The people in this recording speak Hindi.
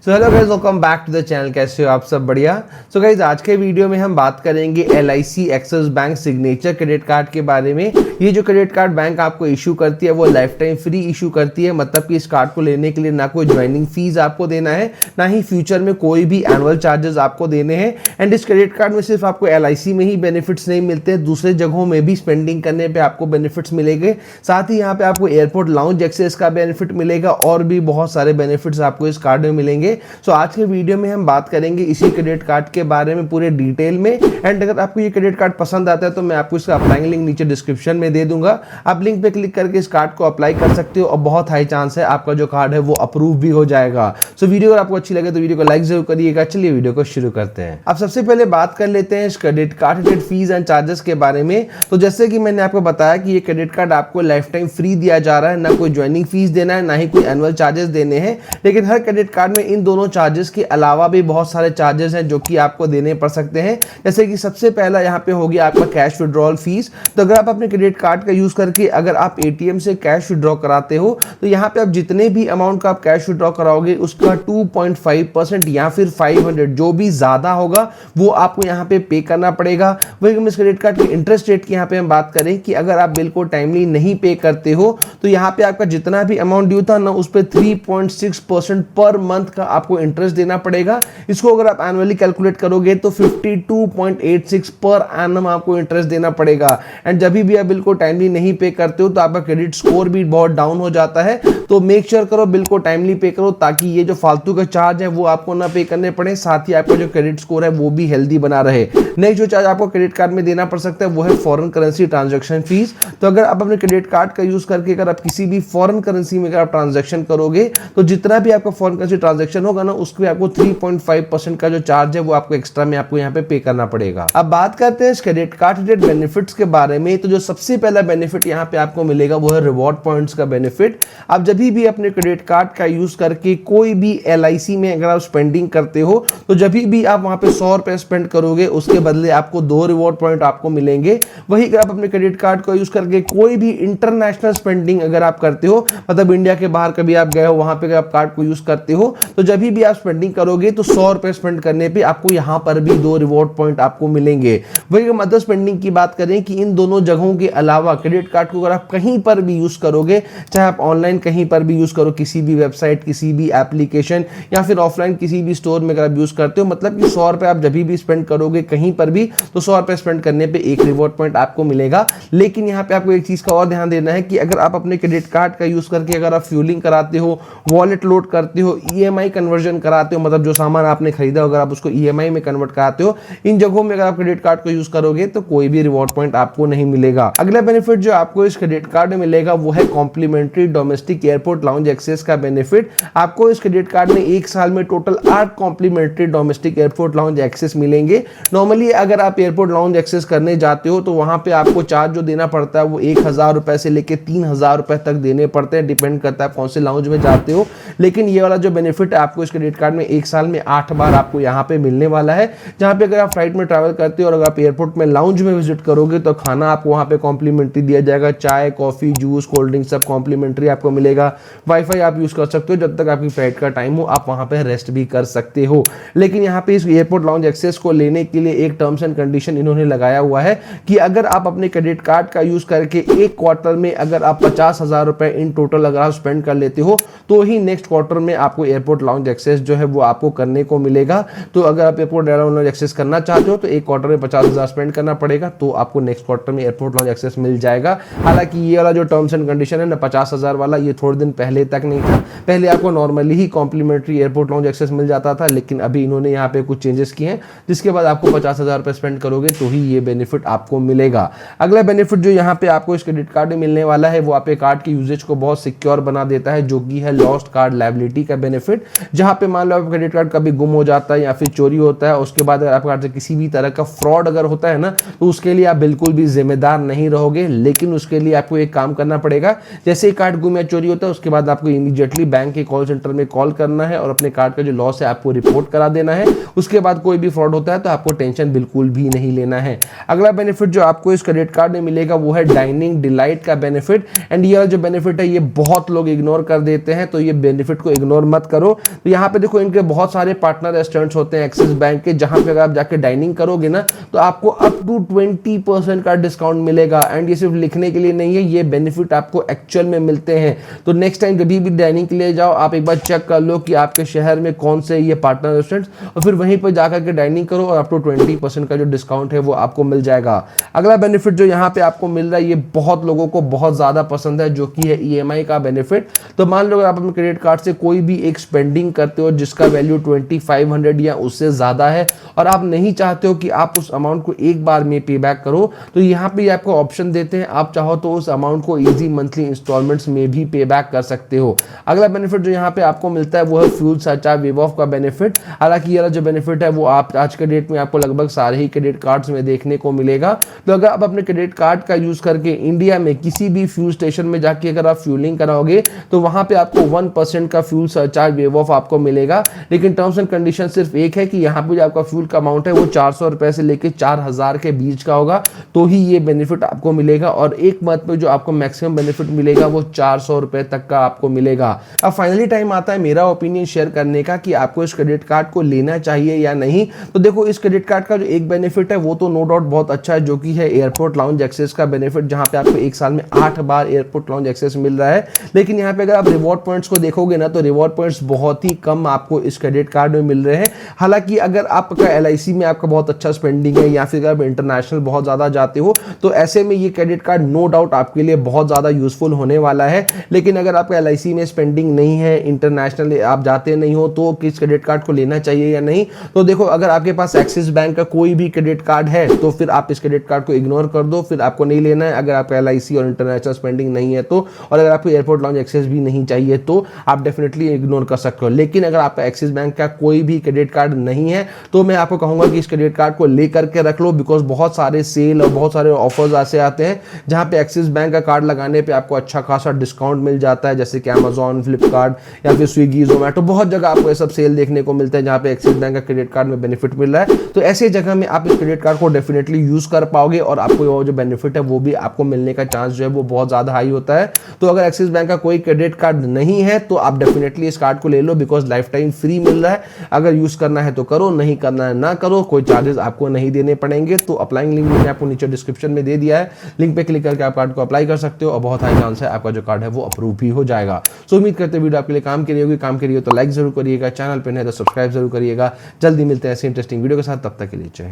So hello guys, welcome back to the channel. कैसे हो आप सब? बढ़िया। सो गाइज, आज के वीडियो में हम बात करेंगे LIC axis bank signature credit card के बारे में। ये जो क्रेडिट कार्ड बैंक आपको इशू करती है वो लाइफ टाइम फ्री इशू करती है, मतलब कि इस कार्ड को लेने के लिए ना कोई ज्वाइनिंग फीस आपको देना है, ना ही फ्यूचर में कोई भी एनुअल चार्जेस आपको देने हैं। एंड इस क्रेडिट कार्ड में सिर्फ आपको LIC में ही बेनिफिट्स नहीं मिलते, दूसरे जगहों में भी स्पेंडिंग करने पर आपको बेनिफिट्स मिलेंगे। साथ ही यहाँ पे आपको एयरपोर्ट लाउंज एक्सेस का बेनिफिट मिलेगा और भी बहुत सारे बेनिफिट्स आपको इस कार्ड में मिलेंगे। सो आज के वीडियो में हम बात करेंगे इसी क्रेडिट कार्ड के बारे में पूरे डिटेल में। एंड अगर आपको ये क्रेडिट कार्ड पसंद आता है तो मैं आपको इसका अप्लाइंग लिंक नीचे डिस्क्रिप्शन में दे दूंगा। आप लिंक पे क्लिक करके इस कार्ड को अप्लाई कर सकते हो और बहुत हाई चांस है आपका जो कार्ड है वो अप्रूव भी हो जाएगा। सो वीडियो अगर आपको अच्छी लगे तो वीडियो को लाइक जरूर करिएगा। चलिए वीडियो को शुरू करते हैं। अब सबसे पहले बात कर लेते हैं इस क्रेडिट कार्ड के फीस एंड चार्जेस के बारे में। तो जैसे कि मैंने आपको बताया कि ये क्रेडिट कार्ड आपको लाइफ टाइम फ्री दिया जा रहा है, ना कोई ज्वाइनिंग फीस देना है, ना ही कोई एनुअल चार्जेस देने हैं। लेकिन हर क्रेडिट कार्ड में इन दोनों चार्जेस के अलावा भी बहुत सारे चार्जेस हैं जो कि आपको देने पड़ सकते हैं। जैसे कि सबसे पहला यहाँ पे हो गया आपका कैश विड्रॉल फीस। तो अगर आप अपने क्रेडिट कार्ड का यूज करके अगर आप ATM से कैश विड्रॉ कराते हो तो यहाँ पे आप जितने भी अमाउंट का आप कैश विड्रॉ कराओगे उसका 2.5% या फिर 500 जो भी ज्यादा होगा वो आपको यहाँ पे पे करना पड़ेगा। वही इस क्रेडिट कार्ड के इंटरेस्ट रेट की यहाँ पे हम बात करें कि अगर आप बिल को टाइमली नहीं पे करते हो तो यहाँ पे आपका जितना भी अमाउंट ड्यू था ना उस पर 3.6% पर मंथ का आपको इंटरेस्ट देना पड़ेगा। इसको अगर आप एनुअली कैलकुलेट करोगे तो 52.86 पर एनम आपको इंटरेस्ट देना पड़ेगा। एंड जब भी आप बिल को टाइमली नहीं पे करते हो तो आपका क्रेडिट स्कोर भी बहुत डाउन हो जाता है। तो मेक श्योर करो बिल को टाइमली पे करो ताकि ये जो फालतू का चार्ज है वो आपको ना पे करने पड़े, साथ ही आपका जो क्रेडिट स्कोर है वो भी हेल्दी बना रहे। नेक्स्ट जो चार्ज आपको क्रेडिट कार्ड में देना पड़ सकता है वो है फॉरेन करेंसी ट्रांजैक्शन फीस। तो अगर आप अपने क्रेडिट कार्ड का यूज करके अगर आप किसी भी फॉरेन करेंसी में अगर आप ट्रांजैक्शन करोगे तो जितना भी आपका फॉरेन करेंसी ट्रांजैक्शन होगा ना उसके आपको 3.5% का जो चार्ज है वो आपको एक्स्ट्रा में आपको यहाँ पे करना पड़ेगा। अब बात करते हैं इस क्रेडिट कार्ड रिलेटेड बेनिफिट्स के बारे में। तो जो सबसे पहला बेनिफिट यहाँ पे आपको मिलेगा वो है रिवॉर्ड पॉइंट्स का बेनिफिट। आप जब भी अपने क्रेडिट कार्ड का यूज करके कोई भी LIC में अगर आप स्पेंडिंग करते हो तो जब भी आप वहां पे 100 रुपए स्पेंड करोगे उसके बदले आपको 2 रिवॉर्ड पॉइंट आपको मिलेंगे। वही अगर आप अपने क्रेडिट कार्ड का यूज करके कोई भी इंटरनेशनल स्पेंडिंग अगर आप करते हो, मतलब इंडिया के बाहर कभी आप गए हो वहां पे आप कार्ड को यूज करते हो तो जब भी आप स्पेंडिंग करोगे तो 100 रुपए स्पेंड करने पे आपको यहां पर भी 2 रिवॉर्ड पॉइंट आपको मिलेंगे। वही अगर अदर स्पेंडिंग की बात करें कि इन दोनों जगहों के अलावा क्रेडिट कार्ड को अगर आप कहीं पर भी यूज करोगे, चाहे आप ऑनलाइन कहीं पर भी यूज करो, किसी भी वेबसाइट, किसी भी एप्लीकेशन या फिर ऑफलाइन किसी भी स्टोर में अगर आप यूज करते हो, मतलब कि 100 रुपए आप जब भी स्पेंड करोगे कहीं पर भी तो 100 रुपए स्पेंड करने पे 1 रिवॉर्ड पॉइंट आपको मिलेगा। लेकिन यहाँ पे आपको एक चीज का और ध्यान देना है कि अगर आप अपने क्रेडिट कार्ड का यूज करके अगर आप फ्यूलिंग कराते हो, वॉलेट लोड करते हो, EMI कन्वर्जन कराते हो, मतलब जो सामान आपने खरीदा अगर आप उसको EMI में कन्वर्ट कराते हो, इन जगहों में अगर आप क्रेडिट कार्ड को यूज करोगे तो कोई भी रिवॉर्ड पॉइंट आपको नहीं मिलेगा। अगला बेनिफिट जो आपको इस क्रेडिट कार्ड में मिलेगा वो है complimentary domestic airport lounge access का बेनिफिट। आपको इस क्रेडिट कार्ड में एक साल में total 8 complimentary domestic airport lounge access मिलेंगे। नॉर्मली अगर आप एयरपोर्ट लाउंज एक्सेस करने जाते हो तो वहां पे आपको चार्ज जो देना पड़ता है वो 1000 रुपए से लेकर 3000 रुपए तक देने पड़ते हैं, डिपेंड करता है कौन से लाउंज में जाते हो। लेकिन ये वाला जो बेनिफिट है आपको इस क्रेडिट कार्ड में एक साल में 8 बार आपको यहाँ पे मिलने वाला है। जहाँ पे अगर आप फ्लाइट में ट्रैवल करते हो और अगर आप एयरपोर्ट में लाउंज में विजिट करोगे तो खाना आपको वहाँ पे कॉम्प्लीमेंट्री दिया जाएगा, चाय, कॉफी, जूस, कोल्ड ड्रिंक सब कॉम्प्लीमेंट्री आपको मिलेगा। वाईफाई आप यूज कर सकते हो, जब तक आपकी फ्लाइट का टाइम हो आप वहाँ पे रेस्ट भी कर सकते हो। लेकिन यहाँ पे इस एयरपोर्ट लाउंज एक्सेस को लेने के लिए एक टर्म्स एंड कंडीशन इन्होंने लगाया हुआ है कि अगर आप अपने क्रेडिट कार्ड का यूज करके एक क्वार्टर में अगर आप 50,000 रुपए इन टोटल अगर आप स्पेंड कर लेते हो तो ही नेक्स्ट क्वार्टर में आपको एयरपोर्ट लाउंज एक्सेस जो है वो आपको करने को मिलेगा। तो अगर आप एयरपोर्ट लाउंज एक्सेस करना चाहते हो तो एक क्वार्टर में 50,000 स्पेंड करना पड़ेगा तो आपको नेक्स्ट क्वार्टर में एयरपोर्ट लाउंज एक्सेस मिल जाएगा। हालांकि ये वाला जो टर्म्स एंड कंडीशन है ना 50,000 वाला, ये थोड़े दिन पहले तक नहीं था। पहले आपको नॉर्मली ही कॉम्प्लीमेंट्री एयरपोर्ट लाउंज एक्सेस मिल जाता था, लेकिन अभी इन्होंने यहाँ पे कुछ चेंजेस किए हैं जिसके बाद आपको 50,000 रुपए स्पेंड करोगे तो ही ये बेनिफिट आपको मिलेगा। अगला बेनिफिट जो यहाँ पे आपको इस क्रेडिट कार्ड में मिलने वाला है वो आपके कार्ड के यूजेज को बहुत सिक्योर बना देता है, जो कि है लॉस्ट कार्ड लायबिलिटी का बेनिफिट। जहां पे मान लो आप क्रेडिट कार्ड कभी गुम हो जाता है या फिर चोरी होता है, उसके बाद अगर आपके कार्ड से किसी भी तरह का फ्रॉड अगर होता है ना तो उसके लिए आप बिल्कुल भी जिम्मेदार नहीं रहोगे। लेकिन उसके लिए आपको एक काम करना पड़ेगा, जैसे ही कार्ड गुम या चोरी होता है उसके बाद आपको इमीडिएटली बैंक के कॉल सेंटर में कॉल करना है और अपने कार्ड का जो लॉस है आपको रिपोर्ट करा देना है। उसके बाद कोई भी फ्रॉड होता है तो आपको टेंशन बिल्कुल भी नहीं लेना है। अगला बेनिफिट जो आपको इस क्रेडिट कार्ड में मिलेगा वो है डाइनिंग डिलाइट का बेनिफिट। एंड ये जो बेनिफिट है ये बहुत लोग इग्नोर कर देते हैं, तो ये बेनिफिट को इग्नोर मत करो। तो यहाँ पे देखो इनके बहुत सारे पार्टनर रेस्टोरेंट्स होते हैं एक्सिस बैंक के, जहां पे अगर आप जाके डाइनिंग करोगे ना तो आपको अप टू 20% का डिस्काउंट मिलेगा। एंड ये सिर्फ लिखने के लिए नहीं है, ये बेनिफिट आपको एक्चुअल में मिलते हैं। तो नेक्स्ट टाइम कभी भी डाइनिंग के लिए जाओ, आप एक बार चेक कर लो कि आपके शहर में कौन से ये पार्टनर रेस्टोरेंट्स, और फिर वहीं पर जाकर के डाइनिंग करो और अप टू 20% का जो डिस्काउंट है वो आपको मिल जाएगा। अगला बेनिफिट जो यहाँ पे आपको मिल रहा है, ये बहुत लोगों को बहुत ज्यादा पसंद है, जो कि है ईएमआई का बेनिफिट। तो मान लो अगर आप अपने क्रेडिट कार्ड से कोई भी एक स्पेंडिंग करते हो जिसका वैल्यू 2500 या उससे ज्यादा है, और आप नहीं चाहते हो कि आप उस अमाउंट को एक बार में पे बैक करो, तो यहाँ पे आपको ऑप्शन देते हैं, आप चाहो तो उस अमाउंट को इजी मंथली इंस्टॉलमेंट्स में भी पे बैक कर सकते हो। अगला बेनिफिट जो यहाँ पे आपको मिलता है वो है फ्यूल सरचार्ज वेव ऑफ का बेनिफिट। हालांकि ये जो बेनिफिट है वो आप आज के डेट में आपको लगभग सारे ही क्रेडिट कार्ड्स में देखने को मिलेगा। तो अगर आप अपने क्रेडिट कार्ड का यूज करके इंडिया में किसी भी फ्यूल स्टेशन में जाके अगर आप फ्यूलिंग कराओगे तो वहां पे आपको 1% का फ्यूल सरचार्ज वेव ऑफ आपको मिलेगा। लेकिन टर्म्स एंड कंडीशन सिर्फ एक है कि यहाँ पे जो आपका फ्यूल का अमाउंट है वो 400 रुपए से लेकर 4000 के बीच का होगा, तो ही ये बेनिफिट आपको मिलेगा। और एक मंथ में जो आपको मैक्सिमम बेनिफिट मिलेगा वो 400 रुपए तक का आपको मिलेगा। अब फाइनली टाइम आता है मेरा ओपिनियन शेयर करने का कि आपको इस क्रेडिट कार्ड को लेना चाहिए या नहीं। तो देखो इस क्रेडिट कार्ड का जो एक बेनिफिट है वो तो नो डाउट बहुत अच्छा है, जो कि है एयरपोर्ट लाउंज एक्सेस का बेनिफिट, जहां पे आपको एक साल में 8 बार एयरपोर्ट लाउंज एक्सेस मिल रहा है। लेकिन यहाँ पे अगर आप रिवॉर्ड पॉइंट्स को देखोगे ना तो रिवॉर्ड पॉइंट्स बहुत ही कम आपको इस क्रेडिट कार्ड में मिल रहे हैं। हालांकि अगर आपका एलआईसी में आपका बहुत अच्छा स्पेंडिंग है या फिर अगर आप इंटरनेशनल बहुत ज्यादा जाते हो तो ऐसे में ये क्रेडिट कार्ड नो डाउट आपके लिए बहुत ज्यादा यूजफुल होने वाला है। लेकिन अगर आपका एलआईसी में स्पेंडिंग नहीं है, इंटरनेशनल आप जाते नहीं हो, तो किस क्रेडिट कार्ड को लेना चाहिए या नहीं। तो देखो अगर आपके पास एक्सिस बैंक का कोई भी क्रेडिट कार्ड है तो फिर आप इस क्रेडिट कार्ड को इग्नोर कर दो, फिर आपको नहीं लेना है। अगर आपका एलआईसी और इंटरनेशनल स्पेंडिंग नहीं है तो, और अगर आपको एयरपोर्ट लाउंज एक्सेस भी नहीं चाहिए तो आप डेफिनेटली इग्नोर कर सकते हो। लेकिन अगर आपका एक्सिस बैंक का कोई भी क्रेडिट कार्ड नहीं है तो मैं आपको कहूंगा कि इस क्रेडिट कार्ड को लेकर के रख लो, बिकॉज बहुत सारे सेल और बहुत सारे ऑफर्स ऐसे आते हैं जहां पे एक्सिस बैंक का कार्ड लगाने पे आपको अच्छा खासा डिस्काउंट मिल जाता है, जैसे कि अमेजॉन, फ्लिपकार्ट या फिर स्विगी, जोमेटो, बहुत जगह आपको ये सब सेल देखने को मिलते हैं जहां पे एक्सिस बैंक का क्रेडिट कार्ड में बेनिफिट मिल रहा है। तो ऐसे जगह में आप इस क्रेडिट कार्ड को डेफिनेटली यूज कर पाओगे और आपको वो जो बेनिफिट है वो भी आपको मिलने का चांस जो है वो बहुत ज्यादा हाई होता है। तो अगर एक्सिस बैंक का कोई क्रेडिट कार्ड नहीं है तो आप डेफिनेटली इस कार्ड को ले लो, बिकॉज लाइफ टाइम फ्री मिल रहा है। अगर यूज करना है तो करो, नहीं करना है ना करो, कोई चार्जेस आपको नहीं देने पड़ेंगे। तो अप्लाइंग लिंक मैंने आपको नीचे डिस्क्रिप्शन में दे दिया है, लिंक पे क्लिक करके आप कार्ड को अप्लाई कर सकते हो और बहुत हाई चांस है आपका जो कार्ड है वो अप्रूव भी हो जाएगा। सो उम्मीद करते हैं वीडियो आपके लिए काम की होगी। काम की हो तो लाइक जरूर करिएगा, चैनल पे नहीं तो सब्सक्राइब जरूर करिएगा। जल्दी मिलते हैं ऐसे इंटरेस्टिंग वीडियो के साथ, तब तक के लिए जय हिंद।